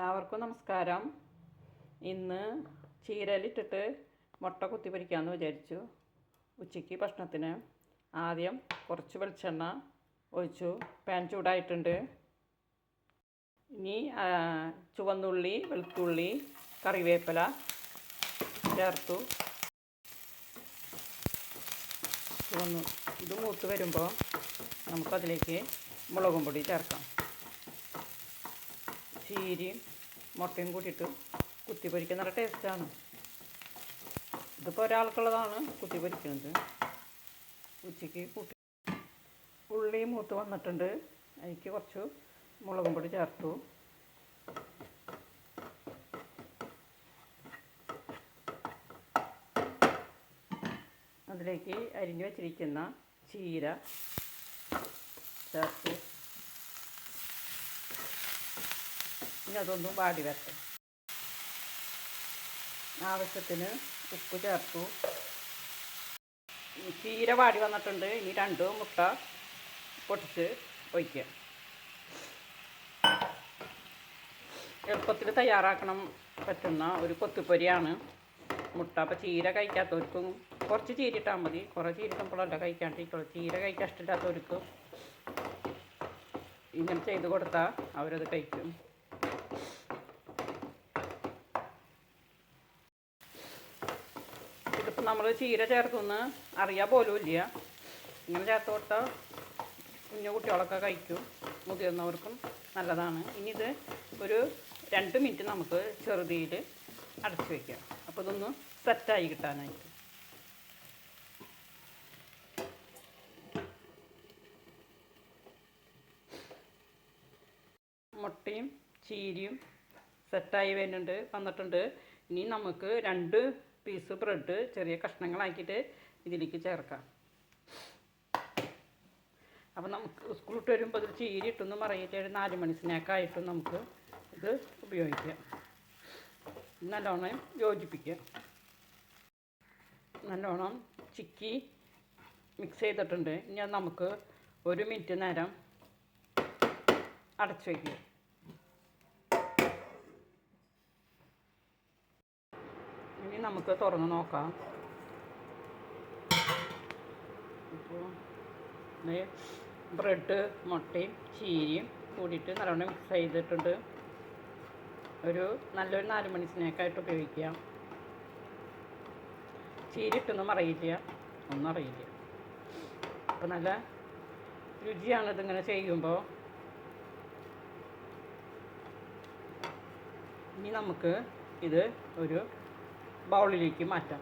എല്ലാവർക്കും നമസ്കാരം. ഇന്ന് ചീരയിലിട്ടിട്ട് മുട്ട കുത്തി പൊരിക്കാമെന്ന് വിചാരിച്ചു. ഉച്ചയ്ക്ക് ഭക്ഷണത്തിന് ആദ്യം കുറച്ച് വെളിച്ചെണ്ണ ഒഴിച്ചു. പാൻ ചൂടായിട്ടുണ്ട്. ഇനി ചുവന്നുള്ളി, വെളുത്തുള്ളി, കറിവേപ്പില ചേർത്തു. ഇത് മൂത്ത് വരുമ്പോൾ നമുക്കതിലേക്ക് മുളകും പൊടി ചേർക്കാം. ചീരയും മുട്ടയും കൂട്ടിയിട്ട് കുത്തി പൊരിക്കാൻ നല്ല ടേസ്റ്റാണ്. ഇതിപ്പോൾ ഒരാൾക്കുള്ളതാണ് കുത്തി പൊരിക്കുന്നത്. ഉച്ചയ്ക്ക് കൂട്ടി ഉള്ളി മൂത്ത് വന്നിട്ടുണ്ട്. അതിലേക്ക് കുറച്ച് മുളകും പൊടി ചേർത്തു. അതിലേക്ക് അരിഞ്ഞു വച്ചിരിക്കുന്ന ചീര ചേർത്തു. ഇനി അതൊന്ന് വാടി വരട്ടെ. ആവശ്യത്തിന് ഉപ്പ് ചേർത്തു. ചീര വാടി വന്നിട്ടുണ്ട്. ഇനി 2 മുട്ട പൊട്ടിച്ച് ഒഴിക്കുക. എളുപ്പത്തിൽ തയ്യാറാക്കണം പറ്റുന്ന ഒരു കൊത്തുപ്പൊരിയാണ് മുട്ട. അപ്പോൾ ചീര കഴിക്കാത്തവർക്കും കുറച്ച് ചീര ഇട്ടാൽ മതി. കുറേ ചീര ഇട്ടുമ്പോഴല്ല കഴിക്കാണ്ടിരിക്കുള്ളൂ. ചീര കഴിക്കാൻ ഇഷ്ടമില്ലാത്തവർക്കും ഇങ്ങനെ ചെയ്ത് കൊടുത്താൽ അവരത് കഴിക്കും. ഇതിപ്പോൾ നമ്മൾ ചീര ചേർത്തൊന്ന് അറിയാൻ പോലും ഇല്ല. ഇങ്ങനെ ചേർത്ത് കൊടുത്താൽ കുഞ്ഞു കുട്ടികളൊക്കെ കഴിക്കും. മുതിർന്നവർക്കും നല്ലതാണ്. ഇനി ഇത് ഒരു 2 മിനിറ്റ് നമുക്ക് ചെറുതീയിൽ അടച്ചു വയ്ക്കാം. അപ്പോൾ ഇതൊന്ന് സെറ്റായി കിട്ടാനായിട്ട്. മുട്ടയും ചീരയും സെറ്റായി വന്നിട്ടുണ്ട്. ഇനി നമുക്ക് 2 പീസ് ബ്രെഡ് ചെറിയ കഷ്ണങ്ങളാക്കിയിട്ട് ഇതിലേക്ക് ചേർക്കാം. അപ്പോൾ നമുക്ക് സ്കൂളിട്ട് വരുമ്പോൾ ഇത് ചീര ഇട്ടൊന്നും മറിയിട്ട് ഒരു 4 മണി സ്നാക്കായിട്ടും നമുക്ക് ഇത് ഉപയോഗിക്കാം. നല്ലോണം യോജിപ്പിക്കുക. നല്ലോണം ചിക്കി മിക്സ് ചെയ്തിട്ടുണ്ട്. ഇനി അത് നമുക്ക് 1 മിനിറ്റ് നേരം അടച്ചു വയ്ക്കുക. ഇനി നമുക്ക് തുറന്ന് നോക്കാം. ഇപ്പോൾ ബ്രെഡ്, മുട്ടയും ചീരയും കൂടിയിട്ട് നല്ലോണം മിക്സ് ചെയ്തിട്ടുണ്ട്. നല്ലൊരു 4 മണി സ്നാക്കായിട്ട് ഉപയോഗിക്കാം. ചീര ഇട്ടൊന്നും അറിയില്ല, ഒന്നും അറിയില്ല. അപ്പോൾ നല്ല രുചിയാണ് ഇതിങ്ങനെ ചെയ്യുമ്പോൾ. ഇനി നമുക്ക് ഇത് ഒരു ബൗളിലേക്ക് മാറ്റാം.